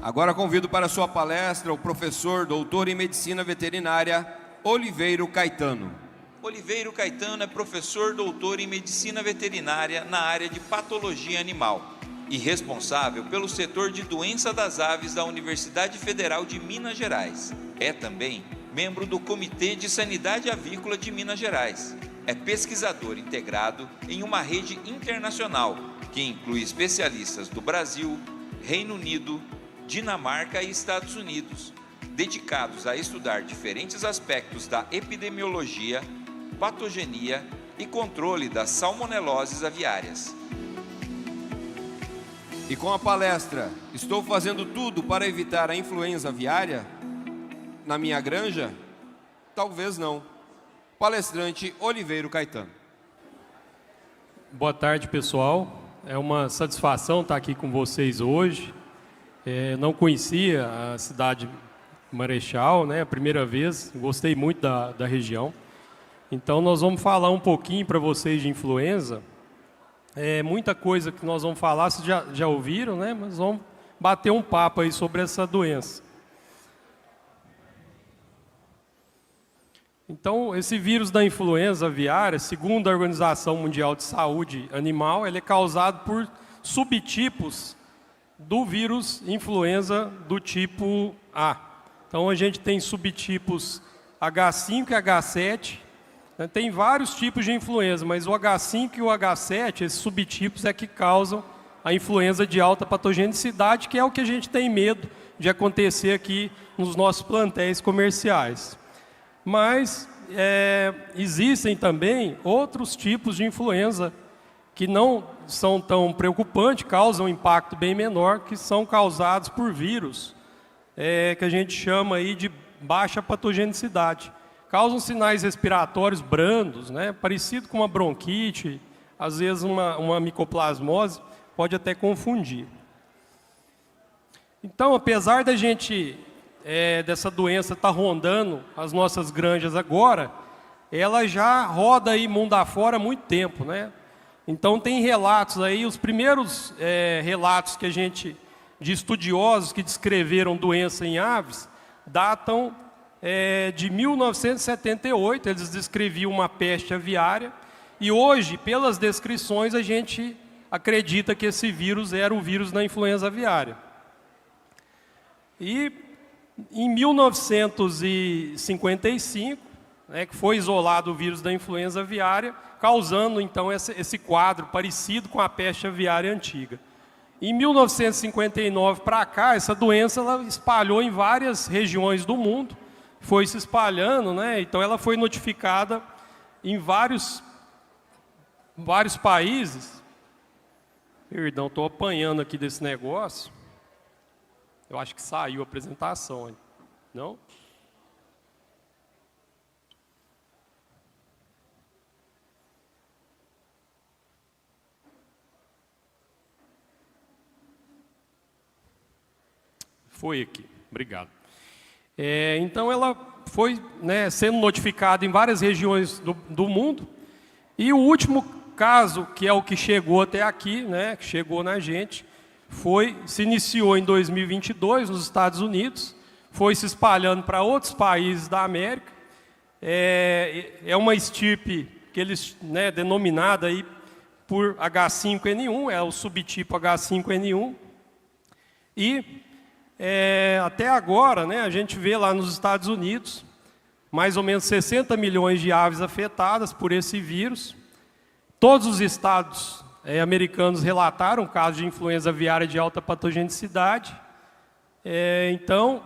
Agora convido para sua palestra o professor, doutor em Medicina Veterinária, Oliveiro Caetano. Oliveiro Caetano é professor doutor em Medicina Veterinária na área de Patologia Animal e responsável pelo setor de doença das aves da Universidade Federal de Minas Gerais. É também membro do Comitê de Sanidade Avícola de Minas Gerais. É pesquisador integrado em uma rede internacional que inclui especialistas do Brasil, Reino Unido, Dinamarca e Estados Unidos, dedicados a estudar diferentes aspectos da epidemiologia, patogenia e controle das salmoneloses aviárias. E com a palestra, estou fazendo tudo para evitar a influenza aviária na minha granja? Talvez não. Palestrante Oliveiro Caetano. Boa tarde, pessoal. É uma satisfação estar aqui com vocês hoje. Não conhecia a cidade de Marechal, né? A primeira vez, gostei muito da região. Então, nós vamos falar um pouquinho para vocês de influenza. Muita coisa que nós vamos falar, vocês já ouviram, né? Mas vamos bater um papo aí sobre essa doença. Então, esse vírus da influenza aviária, segundo a Organização Mundial de Saúde Animal, ele é causado por subtipos do vírus influenza do tipo A. Então, a gente tem subtipos H5 e H7. Tem vários tipos de influenza, mas o H5 e o H7, esses subtipos é que causam a influenza de alta patogenicidade, que é o que a gente tem medo de acontecer aqui nos nossos plantéis comerciais. Mas existem também outros tipos de influenza que não são tão preocupantes, causam um impacto bem menor, que são causados por vírus, que a gente chama aí de baixa patogenicidade. Causam sinais respiratórios brandos, né? Parecido com uma bronquite, às vezes uma micoplasmose, pode até confundir. Então, apesar da gente, dessa doença estar rondando as nossas granjas agora, ela já roda aí mundo afora há muito tempo, né? Então, tem relatos aí, os primeiros relatos que de estudiosos que descreveram doença em aves, datam de 1978, eles descreviam uma peste aviária, e hoje, pelas descrições, a gente acredita que esse vírus era o vírus da influenza aviária. E em 1955, que foi isolado o vírus da influenza aviária, causando então esse quadro parecido com a peste aviária antiga. Em 1959 para cá, essa doença ela espalhou em várias regiões do mundo, foi se espalhando, né? Então ela foi notificada em vários países. Perdão, estou apanhando aqui desse negócio. Eu acho que saiu a apresentação, não? Foi aqui, obrigado. Então ela foi sendo notificada em várias regiões do mundo, e o último caso, que é o que chegou até aqui, que chegou na gente, se iniciou em 2022 nos Estados Unidos, foi se espalhando para outros países da América. É uma estirpe que eles, denominada aí por H5N1, é o subtipo H5N1, e até agora, a gente vê lá nos Estados Unidos, mais ou menos 60 milhões de aves afetadas por esse vírus. Todos os estados americanos relataram casos de influenza aviária de alta patogenicidade. Então,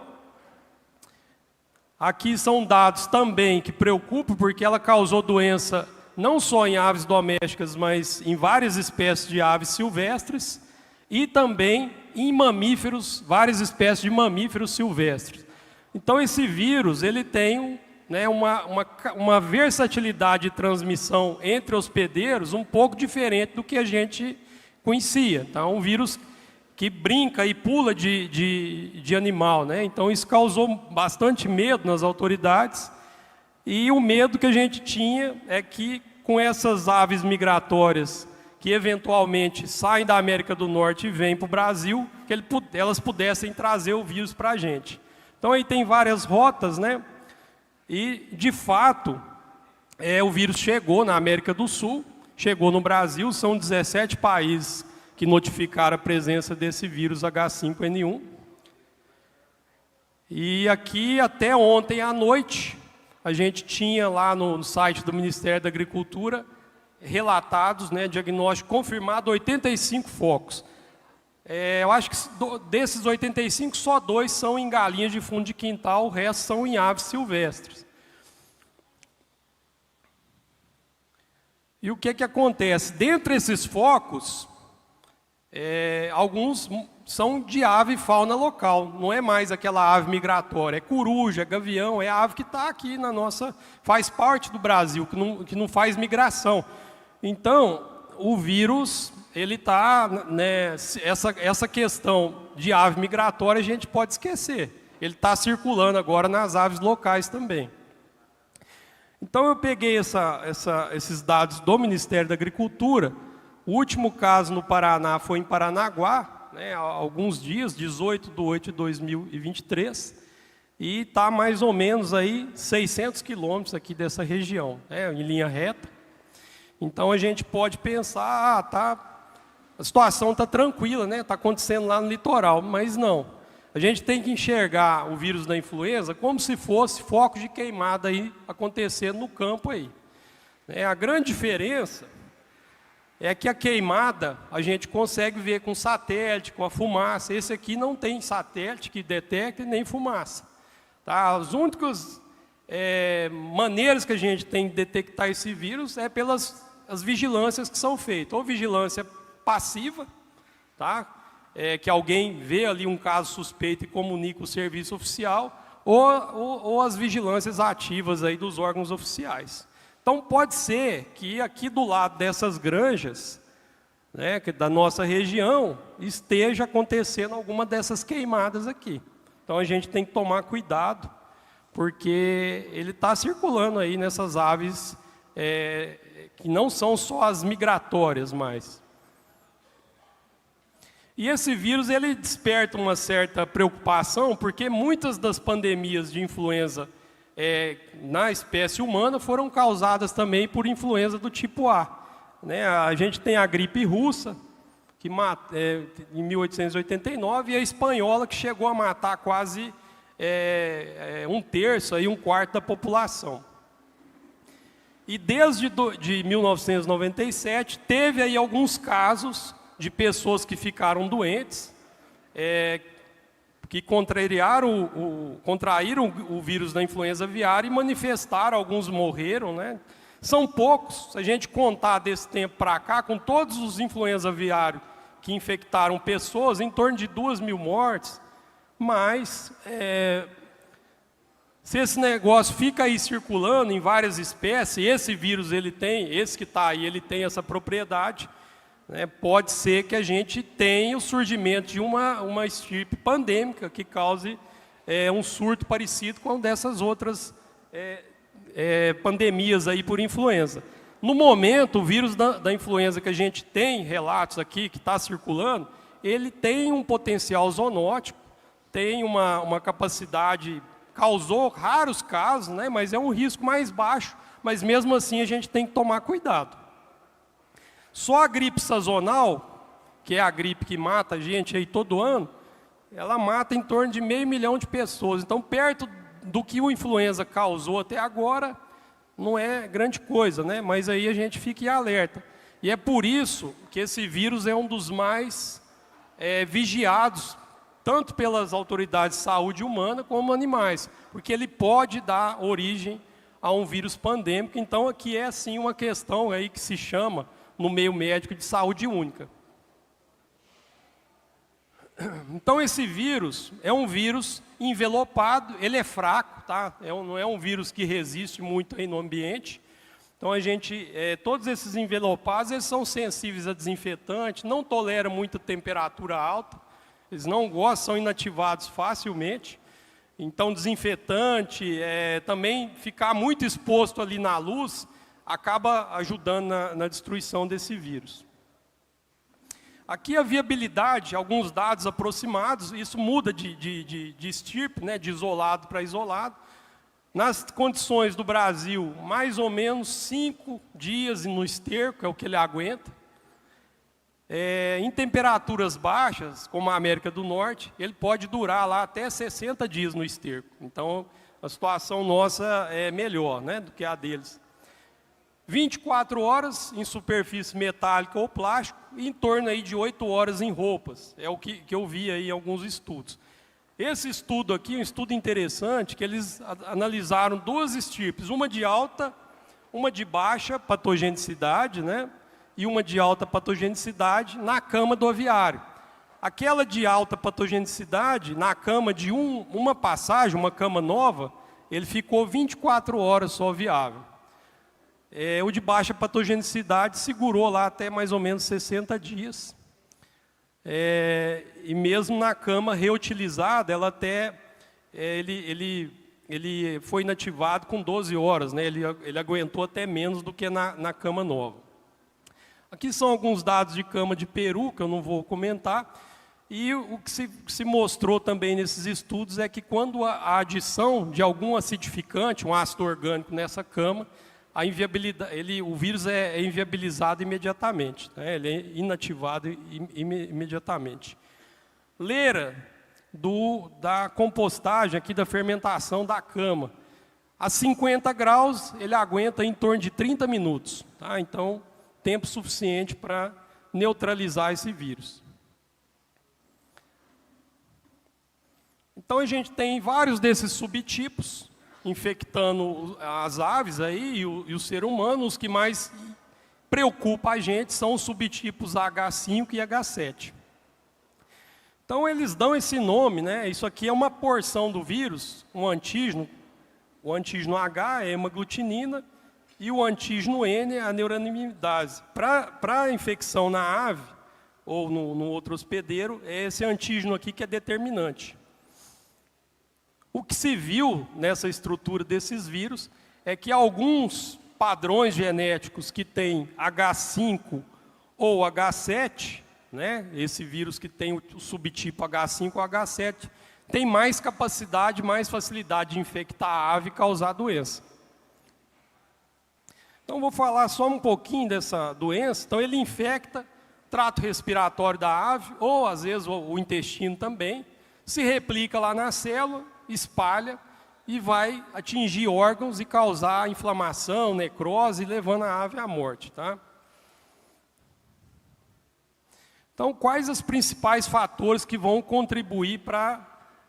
aqui são dados também que preocupam, porque ela causou doença não só em aves domésticas, mas em várias espécies de aves silvestres, e também em mamíferos, várias espécies de mamíferos silvestres. Então, esse vírus ele tem uma versatilidade de transmissão entre hospedeiros um pouco diferente do que a gente conhecia. Então, é um vírus que brinca e pula de animal, Então, isso causou bastante medo nas autoridades, e o medo que a gente tinha é que, com essas aves migratórias que eventualmente saem da América do Norte e vêm para o Brasil, que elas pudessem trazer o vírus para a gente. Então aí tem várias rotas, né? E de fato, o vírus chegou na América do Sul, chegou no Brasil, são 17 países que notificaram a presença desse vírus H5N1. E aqui até ontem à noite, a gente tinha lá no site do Ministério da Agricultura relatados, né, diagnóstico confirmado, 85 focos. Eu acho que desses 85, só 2 são em galinhas de fundo de quintal, o resto são em aves silvestres. E o que acontece? Dentre esses focos, alguns são de ave e fauna local, não é mais aquela ave migratória, é coruja, gavião, é a ave que está aqui na nossa, faz parte do Brasil, que não faz migração. Então, o vírus, ele está, né, essa questão de ave migratória a gente pode esquecer, ele está circulando agora nas aves locais também. Então eu peguei esses dados do Ministério da Agricultura. O último caso no Paraná foi em Paranaguá, né, há alguns dias, 18/8/2023, e está mais ou menos aí 600 quilômetros aqui dessa região, né, em linha reta. Então a gente pode pensar, a situação está tranquila, né, está acontecendo lá no litoral, mas não. A gente tem que enxergar o vírus da influenza como se fosse focos de queimada aí acontecendo no campo aí. A grande diferença é que a queimada a gente consegue ver com satélite, com a fumaça. Esse aqui não tem satélite que detecte nem fumaça. Tá? As únicas maneiras que a gente tem de detectar esse vírus é pelas as vigilâncias que são feitas. Ou vigilância passiva, tá? Que alguém vê ali um caso suspeito e comunica o serviço oficial, ou as vigilâncias ativas aí dos órgãos oficiais. Então pode ser que aqui do lado dessas granjas, né, da nossa região, esteja acontecendo alguma dessas queimadas aqui. Então a gente tem que tomar cuidado, porque ele está circulando aí nessas aves que não são só as migratórias mais. E esse vírus ele desperta uma certa preocupação, porque muitas das pandemias de influenza na espécie humana foram causadas também por influenza do tipo A. Né? A gente tem a gripe russa, que em 1889, e a espanhola, que chegou a matar quase 1/3, aí 1/4 da população. E desde de 1997, teve aí alguns casos de pessoas que ficaram doentes, que contraíram o vírus da influenza aviária e manifestaram, alguns morreram, né? São poucos, se a gente contar desse tempo para cá, com todos os influenza aviários que infectaram pessoas, em torno de 2.000 mortes, mas se esse negócio fica aí circulando em várias espécies, esse vírus esse que está aí, ele tem essa propriedade, pode ser que a gente tenha o surgimento de uma estirpe pandêmica que cause um surto parecido com dessas outras pandemias aí por influenza. No momento, o vírus da influenza que a gente tem relatos aqui, que está circulando, ele tem um potencial zoonótico, tem uma capacidade, causou raros casos, né, mas é um risco mais baixo, mas mesmo assim a gente tem que tomar cuidado. Só a gripe sazonal, que é a gripe que mata a gente aí todo ano, ela mata em torno de 500 mil de pessoas. Então, perto do que o influenza causou até agora, não é grande coisa, né? Mas aí a gente fica em alerta. E é por isso que esse vírus é um dos mais vigiados, tanto pelas autoridades de saúde humana como animais, porque ele pode dar origem a um vírus pandêmico. Então, aqui é sim uma questão aí que se chama, no meio médico, de saúde única. Então esse vírus é um vírus envelopado, ele é fraco, tá? Não é um vírus que resiste muito aí no ambiente. Então todos esses envelopados, eles são sensíveis a desinfetante, não toleram muita temperatura alta, eles não gostam, são inativados facilmente. Então desinfetante, também ficar muito exposto ali na luz, acaba ajudando na destruição desse vírus. Aqui a viabilidade, alguns dados aproximados, isso muda de estirpe, né, de isolado para isolado. Nas condições do Brasil, mais ou menos 5 dias no esterco, é o que ele aguenta. Em temperaturas baixas, como a América do Norte, ele pode durar lá até 60 dias no esterco. Então, a situação nossa é melhor, né, do que a deles. 24 horas em superfície metálica ou plástico e em torno aí de 8 horas em roupas. É o que eu vi aí em alguns estudos. Esse estudo aqui é um estudo interessante, que eles analisaram 2 estirpes, uma de alta, uma de baixa patogenicidade, né, e uma de alta patogenicidade na cama do aviário. Aquela de alta patogenicidade, na cama de uma passagem, uma cama nova, ele ficou 24 horas só viável. O de baixa patogenicidade segurou lá até mais ou menos 60 dias. E mesmo na cama reutilizada, ela até ele foi inativado com 12 horas, né? Ele aguentou até menos do que na cama nova. Aqui são alguns dados de cama de peru, que eu não vou comentar. E o que se mostrou também nesses estudos é que quando a adição de algum acidificante, um ácido orgânico nessa cama, a inviabilidade, o vírus é inviabilizado imediatamente, né? Ele é inativado imediatamente. Leira da compostagem, aqui da fermentação da cama. A 50 graus, ele aguenta em torno de 30 minutos. Tá? Então, tempo suficiente para neutralizar esse vírus. Então, a gente tem vários desses subtipos infectando as aves aí, e o ser humano. Os que mais preocupam a gente são os subtipos H5 e H7. Então, eles dão esse nome, né? Isso aqui é uma porção do vírus, um antígeno. O antígeno H é a hemaglutinina e o antígeno N é a neuraminidase. Para a infecção na ave ou no outro hospedeiro, é esse antígeno aqui que é determinante. O que se viu nessa estrutura desses vírus é que alguns padrões genéticos que têm H5 ou H7, né, esse vírus que tem o subtipo H5 ou H7, tem mais capacidade, mais facilidade de infectar a ave e causar doença. Então, vou falar só um pouquinho dessa doença. Então, ele infecta o trato respiratório da ave, ou às vezes o intestino também, se replica lá na célula, espalha e vai atingir órgãos e causar inflamação, necrose, levando a ave à morte. Tá? Então, quais os principais fatores que vão contribuir para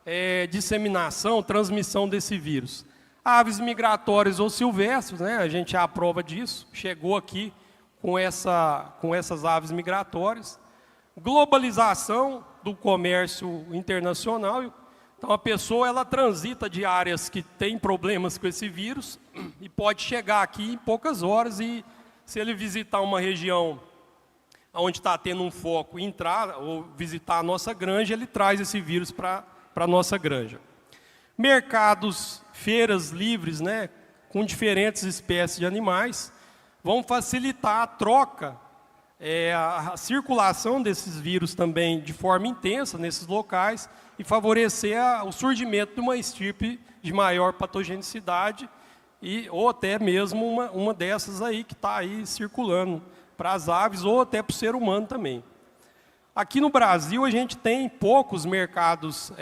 a disseminação, transmissão desse vírus? Aves migratórias ou silvestres, né? A gente é a prova disso, chegou aqui com essas aves migratórias. Globalização do comércio internacional. Então, a pessoa ela transita de áreas que têm problemas com esse vírus e pode chegar aqui em poucas horas, e se ele visitar uma região onde está tendo um foco e entrar ou visitar a nossa granja, ele traz esse vírus para a nossa granja. Mercados, feiras livres, né, com diferentes espécies de animais, vão facilitar a troca, a circulação desses vírus também de forma intensa nesses locais, e favorecer o surgimento de uma estirpe de maior patogenicidade, ou até mesmo uma dessas aí que está aí circulando para as aves, ou até para o ser humano também. Aqui no Brasil, a gente tem poucos mercados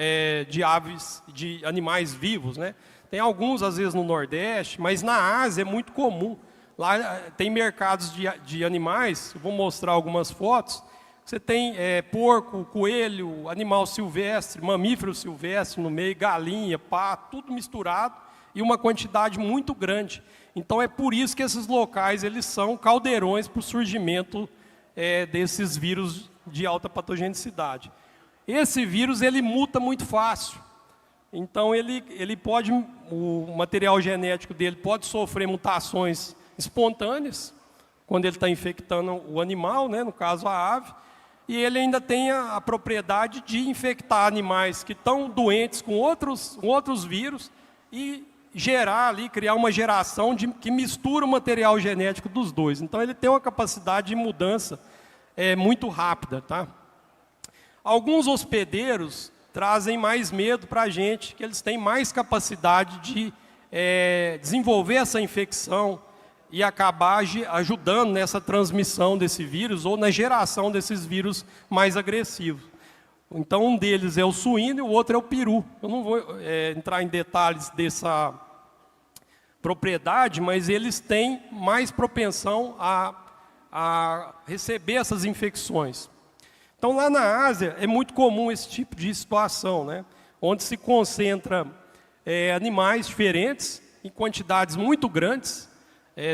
de aves, de animais vivos, né? Tem alguns, às vezes, no Nordeste, mas na Ásia é muito comum. Lá tem mercados de animais, eu vou mostrar algumas fotos. Você tem porco, coelho, animal silvestre, mamífero silvestre no meio, galinha, pato, tudo misturado, e uma quantidade muito grande. Então, é por isso que esses locais eles são caldeirões para o surgimento desses vírus de alta patogenicidade. Esse vírus ele muta muito fácil. Então, ele pode, o material genético dele pode sofrer mutações espontâneas, quando ele está infectando o animal, né, no caso a ave, e ele ainda tem a propriedade de infectar animais que estão doentes com outros vírus e gerar ali, criar uma geração que mistura o material genético dos dois. Então, ele tem uma capacidade de mudança muito rápida, tá? Alguns hospedeiros trazem mais medo para a gente, que eles têm mais capacidade de desenvolver essa infecção e acabar ajudando nessa transmissão desse vírus ou na geração desses vírus mais agressivos. Então, um deles é o suíno e o outro é o peru. Eu não vou entrar em detalhes dessa propriedade, mas eles têm mais propensão a receber essas infecções. Então, lá na Ásia, é muito comum esse tipo de situação, né? Onde se concentra animais diferentes, em quantidades muito grandes,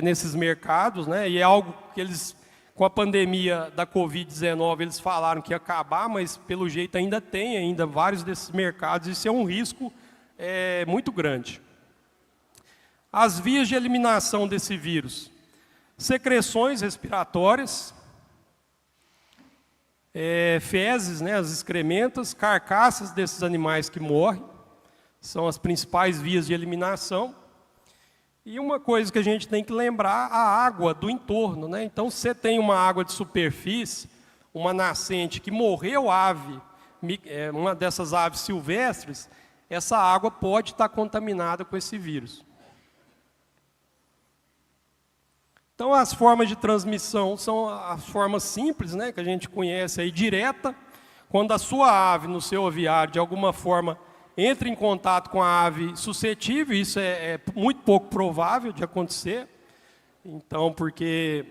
nesses mercados, né? E é algo que eles, com a pandemia da Covid-19, eles falaram que ia acabar, mas pelo jeito ainda tem vários desses mercados, isso é um risco muito grande. As vias de eliminação desse vírus: secreções respiratórias, fezes, né, as excrementas, carcaças desses animais que morrem, são as principais vias de eliminação. E uma coisa que a gente tem que lembrar, a água do entorno, né? Então, se você tem uma água de superfície, uma nascente que morreu ave, uma dessas aves silvestres, essa água pode estar contaminada com esse vírus. Então, as formas de transmissão são as formas simples, né, que a gente conhece aí, direta. Quando a sua ave, no seu aviário, de alguma forma, entra em contato com a ave suscetível, isso é muito pouco provável de acontecer. Então, porque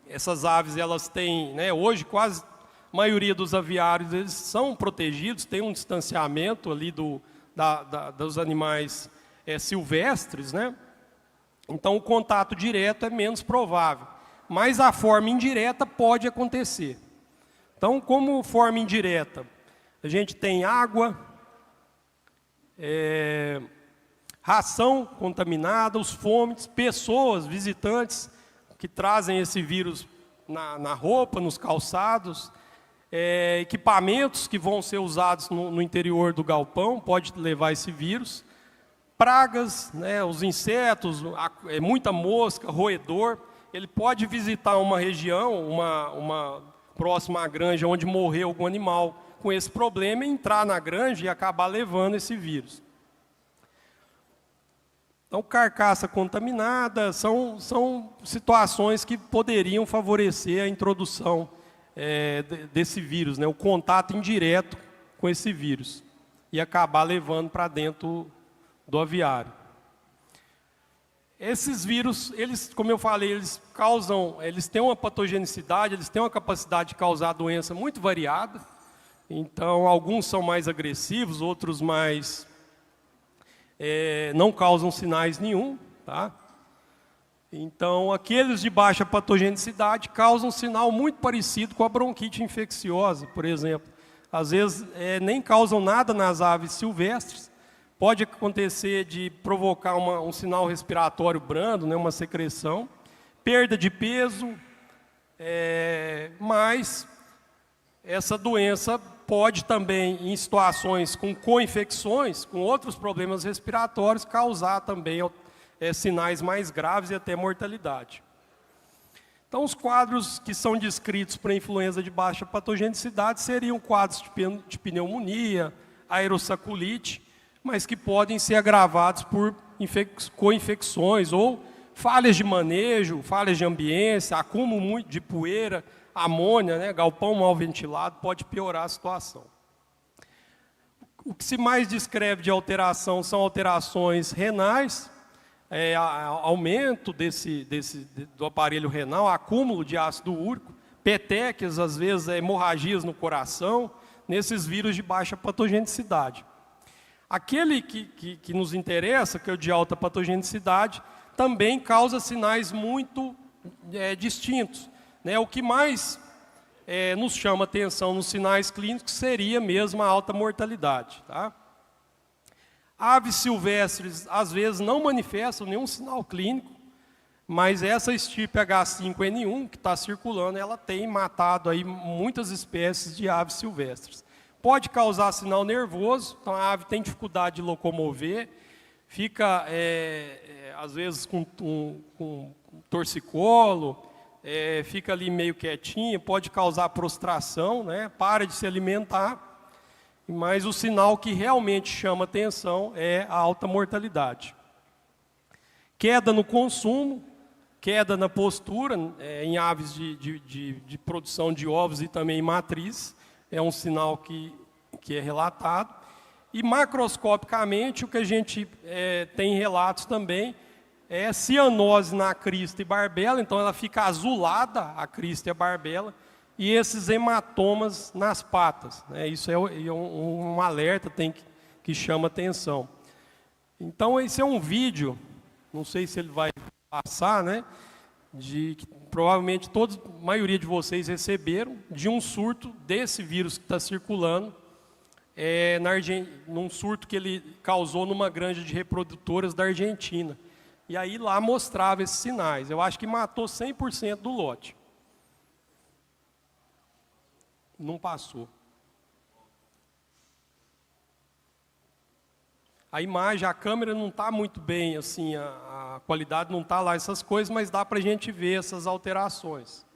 essas aves, elas têm, né, hoje, quase a maioria dos aviários, eles são protegidos, tem um distanciamento ali dos animais silvestres, né? Então, o contato direto é menos provável, mas a forma indireta pode acontecer. Então, como forma indireta, a gente tem água, ração contaminada, os fomites, pessoas, visitantes, que trazem esse vírus na roupa, nos calçados, equipamentos que vão ser usados no interior do galpão, pode levar esse vírus. Pragas, né, os insetos, muita mosca, roedor. Ele pode visitar uma região, uma próxima à granja, onde morreu algum animal com esse problema, entrar na granja e acabar levando esse vírus. Então, carcaça contaminada, são situações que poderiam favorecer a introdução desse vírus, né, o contato indireto com esse vírus, e acabar levando para dentro do aviário. Esses vírus, eles, como eu falei, eles têm uma patogenicidade, eles têm uma capacidade de causar doença muito variada. Então, alguns são mais agressivos, outros mais não causam sinais nenhum, tá? Então, aqueles de baixa patogenicidade causam um sinal muito parecido com a bronquite infecciosa, por exemplo. Às vezes, nem causam nada nas aves silvestres. Pode acontecer de provocar um sinal respiratório brando, né, uma secreção, perda de peso, mas essa doença pode também, em situações com co-infecções, com outros problemas respiratórios, causar também sinais mais graves e até mortalidade. Então, os quadros que são descritos para a influenza de baixa patogenicidade seriam quadros de pneumonia, aerossaculite, mas que podem ser agravados por co-infecções ou falhas de manejo, falhas de ambiência, acúmulo muito de poeira, amônia, né, galpão mal ventilado, pode piorar a situação. O que se mais descreve de alteração são alterações renais, aumento do aparelho renal, acúmulo de ácido úrico, petequias, às vezes hemorragias no coração, nesses vírus de baixa patogenicidade. Aquele que nos interessa, que é o de alta patogenicidade, também causa sinais muito distintos, né? O que mais nos chama atenção nos sinais clínicos seria mesmo a alta mortalidade, tá? Aves silvestres, às vezes, não manifestam nenhum sinal clínico, mas essa estirpe H5N1, que está circulando, ela tem matado aí muitas espécies de aves silvestres. Pode causar sinal nervoso, então a ave tem dificuldade de locomover, fica, às vezes, com torcicolo, fica ali meio quietinha, pode causar prostração, né? Para de se alimentar, mas o sinal que realmente chama atenção é a alta mortalidade. Queda no consumo, queda na postura, em aves de produção de ovos e também em matriz, é um sinal que é relatado. E macroscopicamente, o que a gente tem relatos também é cianose na crista e barbela, então ela fica azulada, a crista e a barbela, e esses hematomas nas patas, né? Isso é um alerta que chama atenção. Então, esse é um vídeo, não sei se ele vai passar, né? Que provavelmente a maioria de vocês receberam, de um surto desse vírus que está circulando, num surto que ele causou numa granja de reprodutoras da Argentina. E aí lá mostrava esses sinais. Eu acho que matou 100% do lote. Não passou. A imagem, a câmera não está muito bem, assim, a qualidade não está lá, essas coisas, mas dá para a gente ver essas alterações.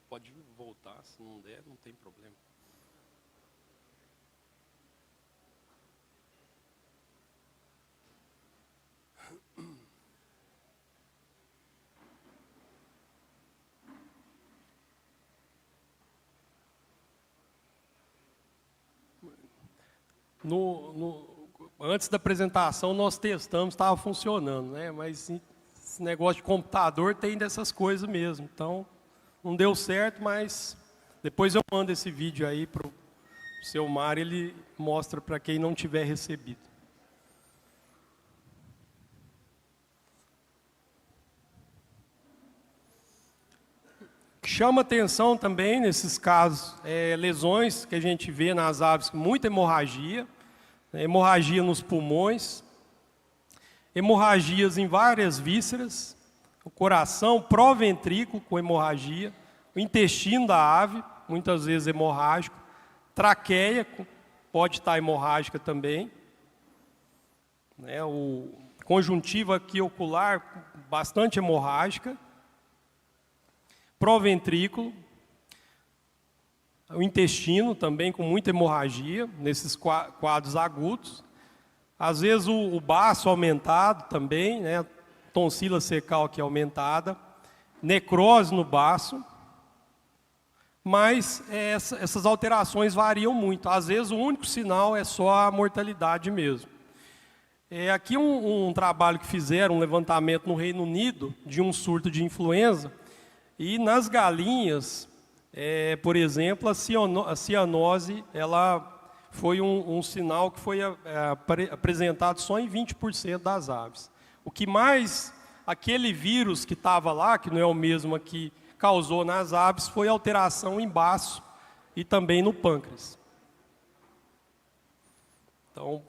Pode voltar, se não der, não tem problema. Antes da apresentação, nós testamos, estava funcionando, né? Mas esse negócio de computador tem dessas coisas mesmo, então não deu certo, mas depois eu mando esse vídeo aí para o seu Mário, ele mostra para quem não tiver recebido. Chama atenção também nesses casos, lesões que a gente vê nas aves com muita hemorragia, hemorragia nos pulmões, hemorragias em várias vísceras, o coração, proventrículo com hemorragia, o intestino da ave, muitas vezes hemorrágico, traqueia, pode estar hemorrágica também, né? O conjuntiva aqui ocular, bastante hemorrágica, proventrículo, o intestino também com muita hemorragia, nesses quadros agudos, às vezes o baço aumentado também, né? Tonsila secal aqui aumentada, necrose no baço, mas essas alterações variam muito. Às vezes o único sinal é só a mortalidade mesmo. Aqui um trabalho que fizeram, um levantamento no Reino Unido, de um surto de influenza, e nas galinhas, por exemplo, a cianose, ela foi um sinal que foi apresentado só em 20% das aves. O que mais, aquele vírus que estava lá, que não é o mesmo que causou nas aves, foi alteração em baço e também no pâncreas. Então,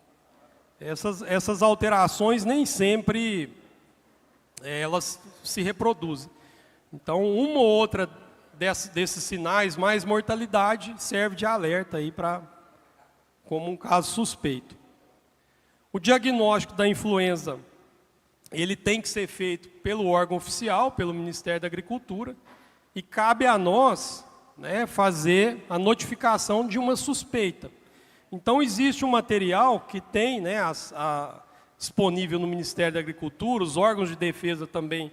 essas alterações nem sempre elas se reproduzem. Então, uma ou outra desses sinais, mais mortalidade, serve de alerta aí como um caso suspeito. O diagnóstico da influenza, ele tem que ser feito pelo órgão oficial, pelo Ministério da Agricultura, e cabe a nós, né, fazer a notificação de uma suspeita. Então, existe um material que tem, né, disponível no Ministério da Agricultura, os órgãos de defesa também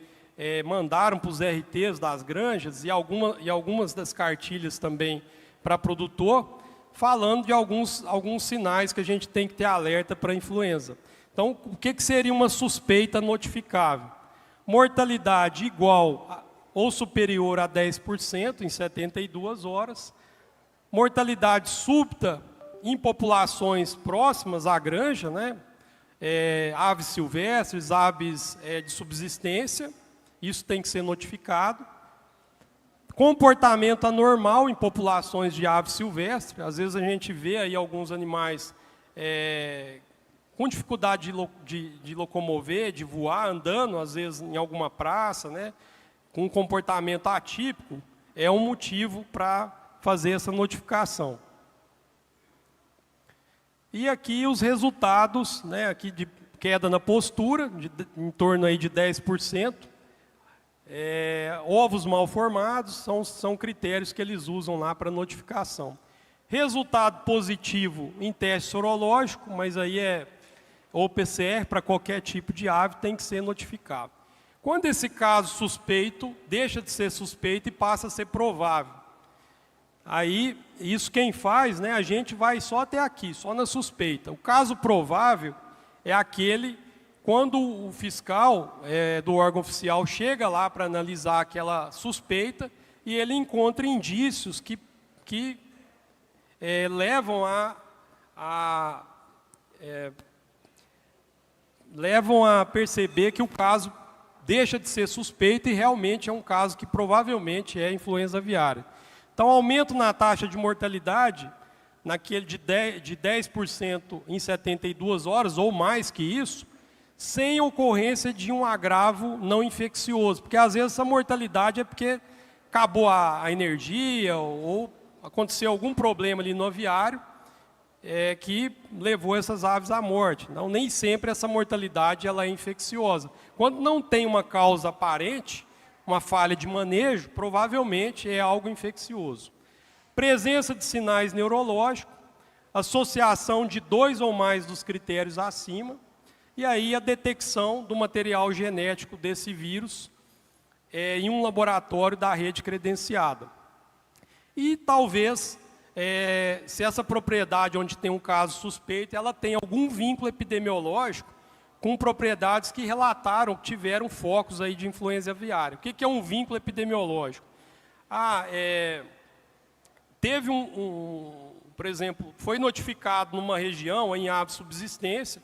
mandaram para os RTs das granjas e algumas das cartilhas também para produtor, falando de alguns sinais que a gente tem que ter alerta para a influenza. Então, o que seria uma suspeita notificável? Mortalidade igual ou superior a 10% em 72 horas, mortalidade súbita em populações próximas à granja, né? Aves silvestres, aves de subsistência, isso tem que ser notificado. Comportamento anormal em populações de aves silvestres. Às vezes a gente vê aí alguns animais com dificuldade de locomover, de voar, andando, às vezes em alguma praça, né, com um comportamento atípico, é um motivo para fazer essa notificação. E aqui os resultados, né, aqui de queda na postura, em torno aí de 10%. Ovos mal formados são critérios que eles usam lá para notificação. Resultado positivo em teste sorológico, mas aí ou PCR para qualquer tipo de ave, tem que ser notificado. Quando esse caso suspeito deixa de ser suspeito e passa a ser provável, aí isso quem faz, né, a gente vai só até aqui, só na suspeita. O caso provável é aquele quando o fiscal do órgão oficial chega lá para analisar aquela suspeita e ele encontra indícios que levam a perceber que o caso deixa de ser suspeito e realmente é um caso que provavelmente é influenza aviária. Então, aumento na taxa de mortalidade, naquele de 10% em 72 horas, ou mais que isso, sem ocorrência de um agravo não infeccioso. Porque, às vezes, essa mortalidade é porque acabou a energia ou aconteceu algum problema ali no aviário que levou essas aves à morte. Não, nem sempre essa mortalidade ela é infecciosa. Quando não tem uma causa aparente, uma falha de manejo, provavelmente é algo infeccioso. Presença de sinais neurológicos, associação de 2 ou mais dos critérios acima, e aí a detecção do material genético desse vírus em um laboratório da rede credenciada. E talvez, se essa propriedade onde tem um caso suspeito, ela tem algum vínculo epidemiológico com propriedades que relataram, que tiveram focos aí de influenza aviária. O que é um vínculo epidemiológico? Teve por exemplo, foi notificado numa região em ave subsistência,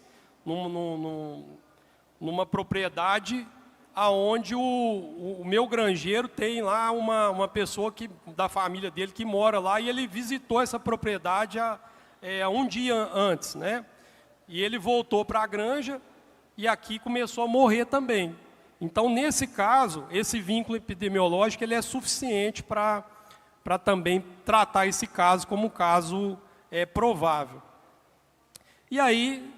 numa propriedade aonde o meu granjeiro tem lá uma pessoa da família dele que mora lá e ele visitou essa propriedade um dia antes, né? E ele voltou para a granja e aqui começou a morrer também. Então, nesse caso, esse vínculo epidemiológico ele é suficiente para também tratar esse caso como um caso provável. E aí,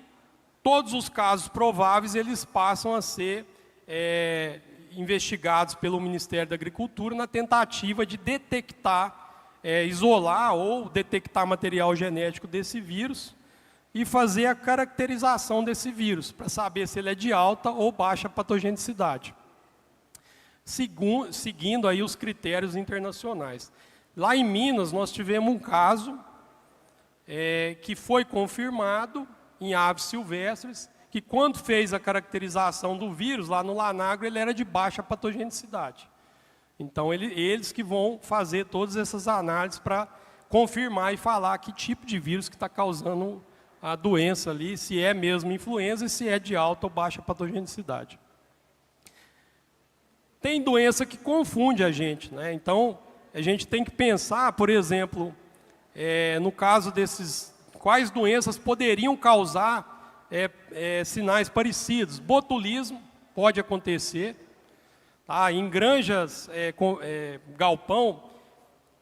todos os casos prováveis, eles passam a ser investigados pelo Ministério da Agricultura na tentativa de detectar, isolar ou detectar material genético desse vírus e fazer a caracterização desse vírus, para saber se ele é de alta ou baixa patogenicidade, seguindo aí os critérios internacionais. Lá em Minas, nós tivemos um caso que foi confirmado em aves silvestres, que quando fez a caracterização do vírus, lá no Lanagro, ele era de baixa patogenicidade. Então, eles que vão fazer todas essas análises para confirmar e falar que tipo de vírus que está causando a doença ali, se é mesmo influenza e se é de alta ou baixa patogenicidade. Tem doença que confunde a gente, né? Então, a gente tem que pensar, por exemplo, no caso desses, quais doenças poderiam causar sinais parecidos. Botulismo pode acontecer, tá? Em granjas, galpão,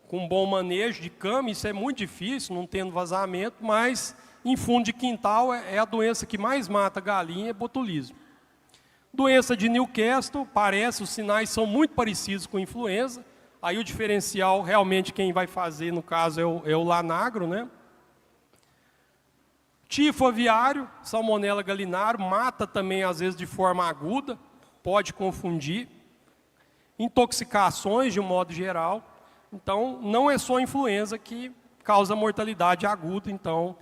com bom manejo de cama, isso é muito difícil, não tendo vazamento, mas em fundo de quintal é a doença que mais mata galinha, é botulismo. Doença de Newcastle, os sinais são muito parecidos com influenza, aí o diferencial, realmente, quem vai fazer, no caso, é o Lanagro, né? Tifo aviário, Salmonella gallinarum, mata também, às vezes, de forma aguda, pode confundir. Intoxicações, de um modo geral. Então, não é só a influenza que causa mortalidade aguda, então,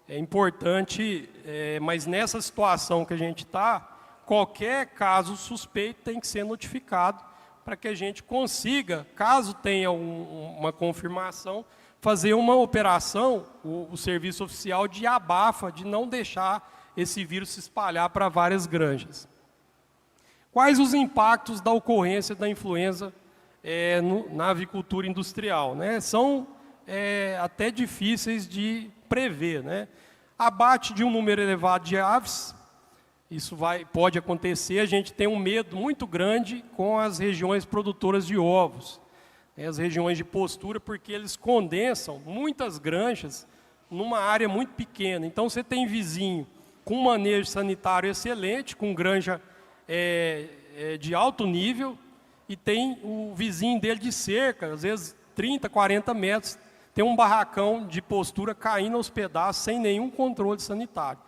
é importante, mas nessa situação que a gente está, qualquer caso suspeito tem que ser notificado para que a gente consiga, caso tenha uma confirmação, fazer uma operação, o serviço oficial de abafa, de não deixar esse vírus se espalhar para várias granjas. Quais os impactos da ocorrência da influenza na avicultura industrial, né? São até difíceis de prever, né? Abate de um número elevado de aves, isso pode acontecer. A gente tem um medo muito grande com as regiões produtoras de ovos, né? As regiões de postura, porque eles condensam muitas granjas numa área muito pequena. Então, você tem vizinho com manejo sanitário excelente, com granja de alto nível, e tem o vizinho dele de cerca, às vezes 30, 40 metros, tem um barracão de postura caindo aos pedaços, sem nenhum controle sanitário.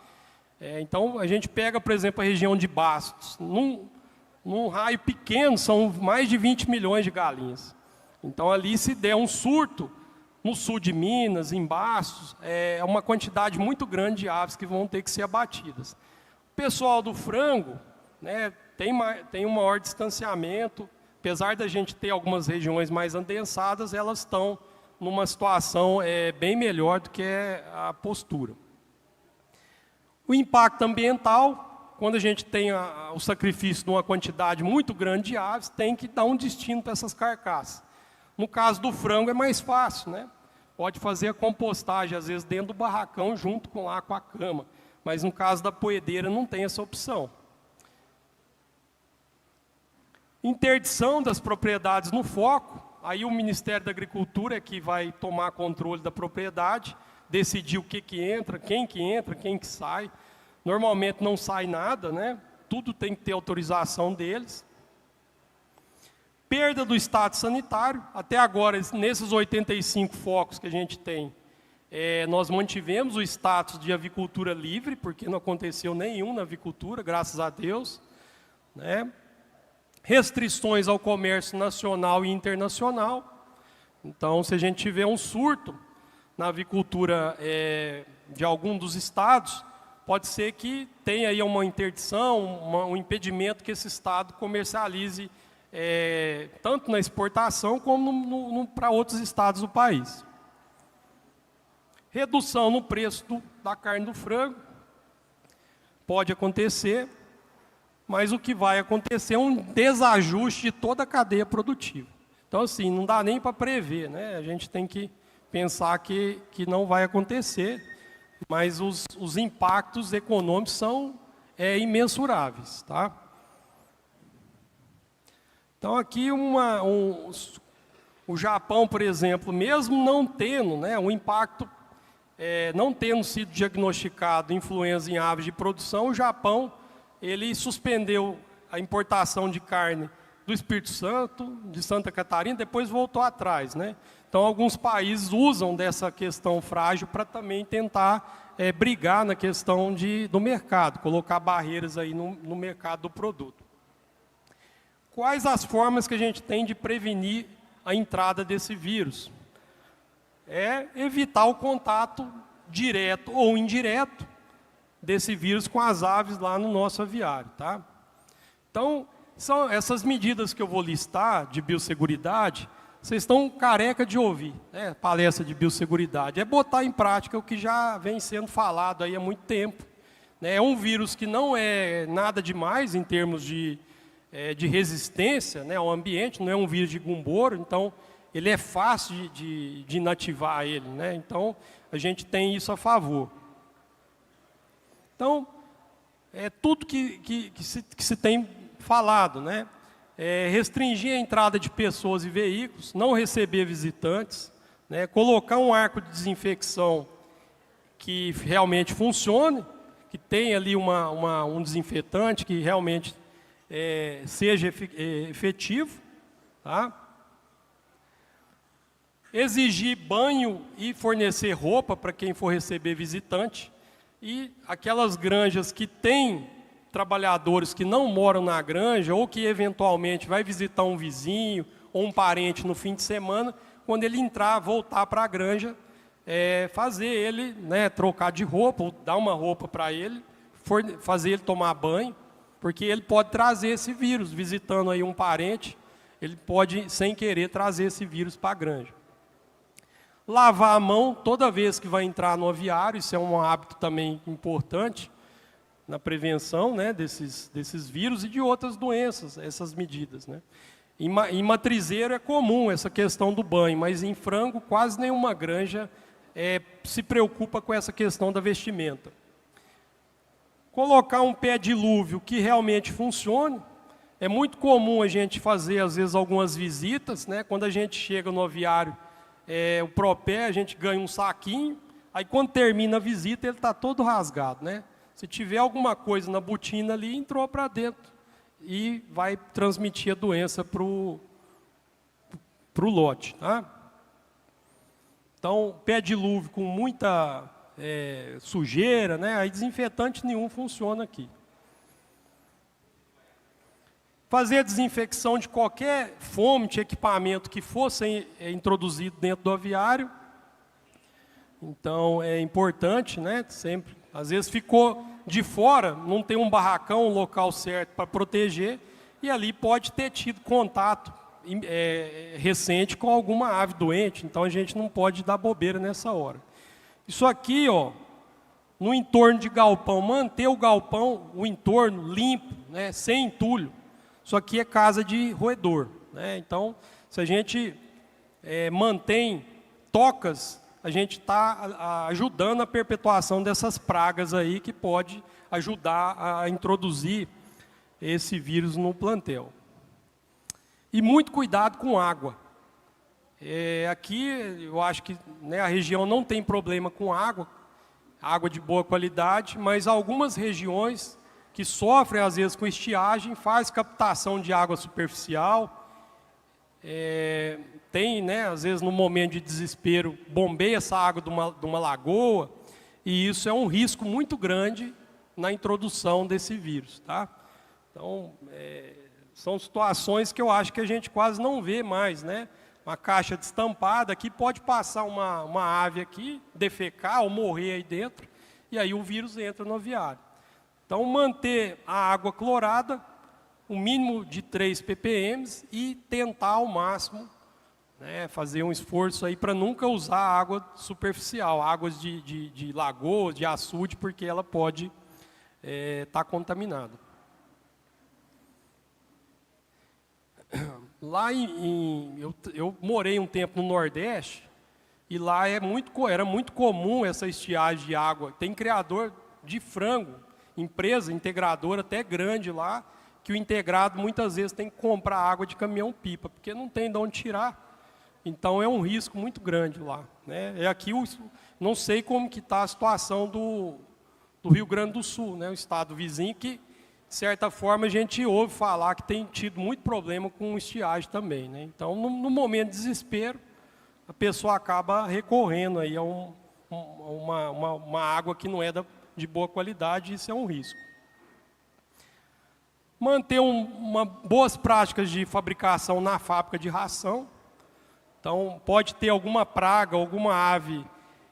Então, a gente pega, por exemplo, a região de Bastos. Num raio pequeno, são mais de 20 milhões de galinhas. Então, ali, se der um surto, no sul de Minas, em Bastos, é uma quantidade muito grande de aves que vão ter que ser abatidas. O pessoal do frango, né, tem um maior distanciamento. Apesar da gente ter algumas regiões mais adensadas, elas estão numa situação bem melhor do que a postura. O impacto ambiental, quando a gente tem o sacrifício de uma quantidade muito grande de aves, tem que dar um destino para essas carcaças. No caso do frango é mais fácil, né? Pode fazer a compostagem, às vezes, dentro do barracão, junto com a cama. Mas no caso da poedeira não tem essa opção. Interdição das propriedades no foco, aí o Ministério da Agricultura é que vai tomar controle da propriedade, decidir o que entra, quem que sai. Normalmente não sai nada, né? Tudo tem que ter autorização deles. Perda do status sanitário, até agora, nesses 85 focos que a gente tem, nós mantivemos o status de avicultura livre, porque não aconteceu nenhum na avicultura, graças a Deus, né? Restrições ao comércio nacional e internacional. Então, se a gente tiver um surto na avicultura de algum dos estados, pode ser que tenha aí uma interdição, um impedimento que esse estado comercialize tanto na exportação como para outros estados do país. Redução no preço da carne do frango, pode acontecer, mas o que vai acontecer é um desajuste de toda a cadeia produtiva. Então, assim, não dá nem para prever, né? A gente tem que pensar que não vai acontecer, mas os impactos econômicos são imensuráveis, tá? Então, aqui o Japão, por exemplo, mesmo não tendo, né, o impacto, não tendo sido diagnosticado influenza em aves de produção, o Japão ele suspendeu a importação de carne do Espírito Santo, de Santa Catarina, depois voltou atrás, né? Então, alguns países usam dessa questão frágil para também tentar brigar na questão do mercado, colocar barreiras aí no mercado do produto. Quais as formas que a gente tem de prevenir a entrada desse vírus? Evitar o contato direto ou indireto desse vírus com as aves lá no nosso aviário, tá? Então, são essas medidas que eu vou listar de biosseguridade, vocês estão careca de ouvir, né? Palestra de biosseguridade. É botar em prática o que já vem sendo falado aí há muito tempo, né? É um vírus que não é nada demais em termos de resistência, né, ao ambiente, não é um vírus de gumboro, então ele é fácil de inativar ele, né? Então, a gente tem isso a favor. Então, tudo que se tem falado, né? Restringir a entrada de pessoas e veículos, não receber visitantes, né? Colocar um arco de desinfecção que realmente funcione, que tenha ali um desinfetante que realmente seja efetivo, tá? Exigir banho e fornecer roupa para quem for receber visitante. E aquelas granjas que têm trabalhadores que não moram na granja ou que eventualmente vai visitar um vizinho ou um parente no fim de semana, quando ele entrar, voltar para a granja, fazer ele, né, trocar de roupa, ou dar uma roupa para ele, fazer ele tomar banho, porque ele pode trazer esse vírus, visitando aí um parente, ele pode, sem querer, trazer esse vírus para a granja. Lavar a mão toda vez que vai entrar no aviário, isso é um hábito também importante, na prevenção, né, desses vírus e de outras doenças, essas medidas, né. Em matrizeiro é comum essa questão do banho, mas em frango quase nenhuma granja se preocupa com essa questão da vestimenta. Colocar um pé dilúvio que realmente funcione. É muito comum a gente fazer, às vezes, algumas visitas, né? Quando a gente chega no aviário, o propé, a gente ganha um saquinho, aí quando termina a visita, ele está todo rasgado, né? Se tiver alguma coisa na botina ali, entrou para dentro e vai transmitir a doença para o lote, tá? Então, pé dilúvio com muita sujeira, né? Aí desinfetante nenhum funciona aqui. Fazer a desinfecção de qualquer fômite, equipamento que fosse introduzido dentro do aviário. Então, é importante, né? Sempre, às vezes ficou de fora, não tem um barracão, um local certo para proteger, e ali pode ter tido contato recente com alguma ave doente, então a gente não pode dar bobeira nessa hora. Isso aqui, ó, no entorno de galpão, manter o galpão, o entorno limpo, né, sem entulho. Isso aqui é casa de roedor, né? Então, se a gente mantém tocas, a gente está ajudando a perpetuação dessas pragas aí que pode ajudar a introduzir esse vírus no plantel. E muito cuidado com água. Aqui, eu acho que, né, a região não tem problema com água de boa qualidade, mas algumas regiões que sofrem, às vezes, com estiagem, faz captação de água superficial, tem, né, às vezes, no momento de desespero, bombeia essa água de uma lagoa, e isso é um risco muito grande na introdução desse vírus, tá? Então, são situações que eu acho que a gente quase não vê mais, né? Uma caixa destampada, aqui pode passar uma ave aqui, defecar ou morrer aí dentro, e aí o vírus entra no aviário. Então, manter a água clorada, o mínimo de 3 ppm e tentar ao máximo, né, fazer um esforço aí para nunca usar água superficial, águas de lagoa, de açude, porque ela pode estar contaminada. Lá eu morei um tempo no Nordeste, e lá era muito comum essa estiagem de água. Tem criador de frango, empresa integradora até grande lá, que o integrado muitas vezes tem que comprar água de caminhão-pipa, porque não tem de onde tirar. Então é um risco muito grande lá, né? Aqui, não sei como que está a situação do Rio Grande do Sul, né? O estado vizinho, que, de certa forma, a gente ouve falar que tem tido muito problema com estiagem também, né? Então, no momento de desespero, a pessoa acaba recorrendo aí a uma água que não é de boa qualidade, e isso é um risco. Manter boas práticas de fabricação na fábrica de ração. Então, pode ter alguma praga, alguma ave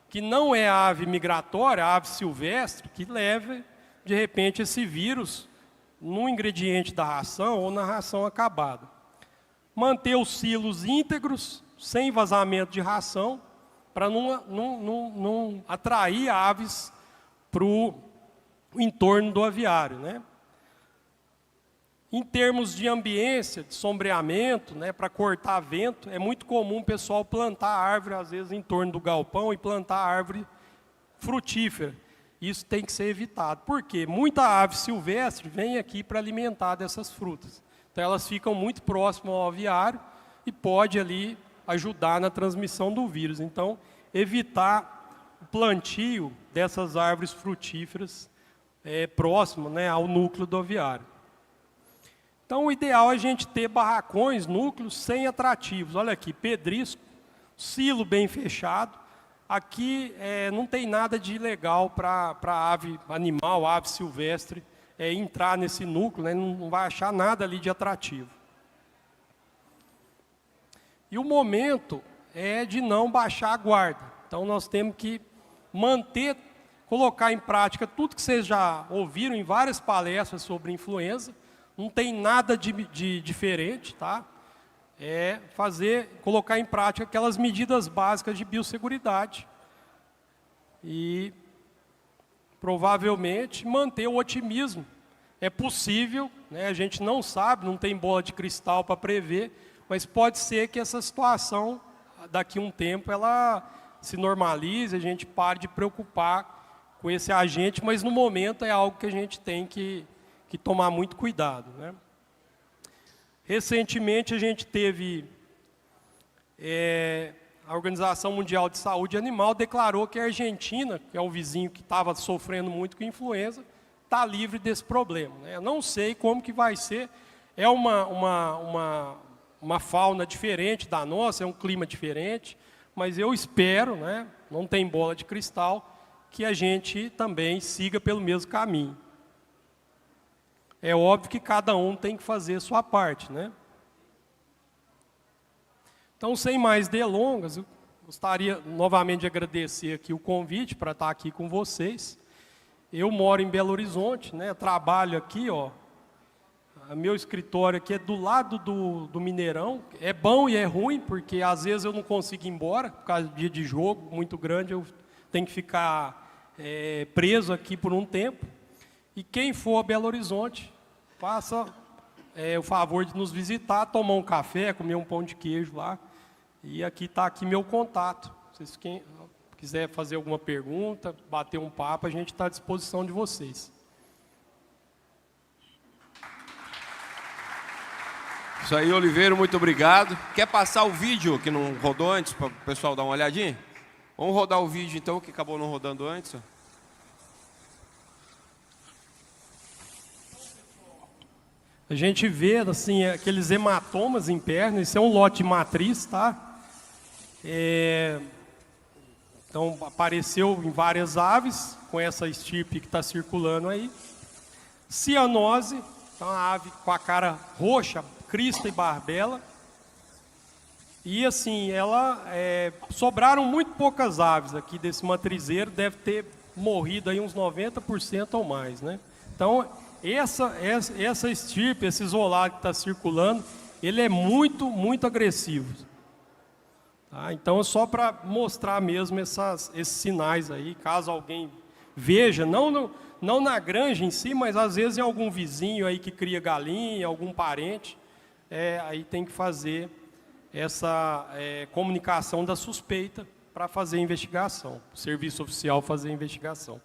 que não é ave migratória, ave silvestre, que leve, de repente, esse vírus no ingrediente da ração ou na ração acabada. Manter os silos íntegros, sem vazamento de ração, para não atrair aves para o entorno do aviário, né? Em termos de ambiência, de sombreamento, né, para cortar vento, é muito comum o pessoal plantar árvore, às vezes, em torno do galpão, e plantar árvore frutífera. Isso tem que ser evitado. Por quê? Muita ave silvestre vem aqui para alimentar dessas frutas. Então, elas ficam muito próximas ao aviário e pode ali ajudar na transmissão do vírus. Então, evitar o plantio dessas árvores frutíferas próximo, né, ao núcleo do aviário. Então, o ideal é a gente ter barracões, núcleos sem atrativos. Olha aqui, pedrisco, silo bem fechado. Aqui não tem nada de legal para ave animal, ave silvestre, entrar nesse núcleo, né? Não vai achar nada ali de atrativo. E o momento é de não baixar a guarda. Então, nós temos que colocar em prática tudo que vocês já ouviram em várias palestras sobre influenza. Não tem nada de diferente, tá? Colocar em prática aquelas medidas básicas de biosseguridade. E provavelmente manter o otimismo. É possível, né? A gente não sabe, não tem bola de cristal para prever, mas pode ser que essa situação, daqui a um tempo, ela se normalize, a gente pare de preocupar com esse agente, mas no momento é algo que a gente tem que tomar muito cuidado, né? Recentemente a gente teve, a Organização Mundial de Saúde Animal declarou que a Argentina, que é o vizinho que estava sofrendo muito com influenza, está livre desse problema, né? Eu não sei como que vai ser, é uma fauna diferente da nossa, é um clima diferente, mas eu espero, né, não tem bola de cristal, que a gente também siga pelo mesmo caminho. É óbvio que cada um tem que fazer a sua parte, né? Então, sem mais delongas, eu gostaria novamente de agradecer aqui o convite para estar aqui com vocês. Eu moro em Belo Horizonte, né? Trabalho aqui, ó. Meu escritório aqui é do lado do Mineirão. É bom e é ruim, porque às vezes eu não consigo ir embora, por causa do dia de jogo muito grande, eu tenho que ficar preso aqui por um tempo. E quem for a Belo Horizonte, faça o favor de nos visitar, tomar um café, comer um pão de queijo lá. E aqui está aqui meu contato. Vocês quiser fazer alguma pergunta, bater um papo, a gente está à disposição de vocês. Isso aí, Oliveira, muito obrigado. Quer passar o vídeo que não rodou antes, para o pessoal dar uma olhadinha? Vamos rodar o vídeo então, que acabou não rodando antes. A gente vê assim, aqueles hematomas em perna, isso é um lote de matriz, tá? Então, apareceu em várias aves, com essa estirpe que está circulando aí. Cianose, então a ave com a cara roxa, crista e barbela. E assim, sobraram muito poucas aves aqui desse matrizeiro, deve ter morrido aí uns 90% ou mais, né? Então, essa estirpe, esse isolado que está circulando, ele é muito, muito agressivo. Tá? Então, só para mostrar mesmo esses sinais aí, caso alguém veja, não na granja em si, mas às vezes em algum vizinho aí que cria galinha, algum parente, aí tem que fazer essa comunicação da suspeita para fazer a investigação, o serviço oficial fazer a investigação.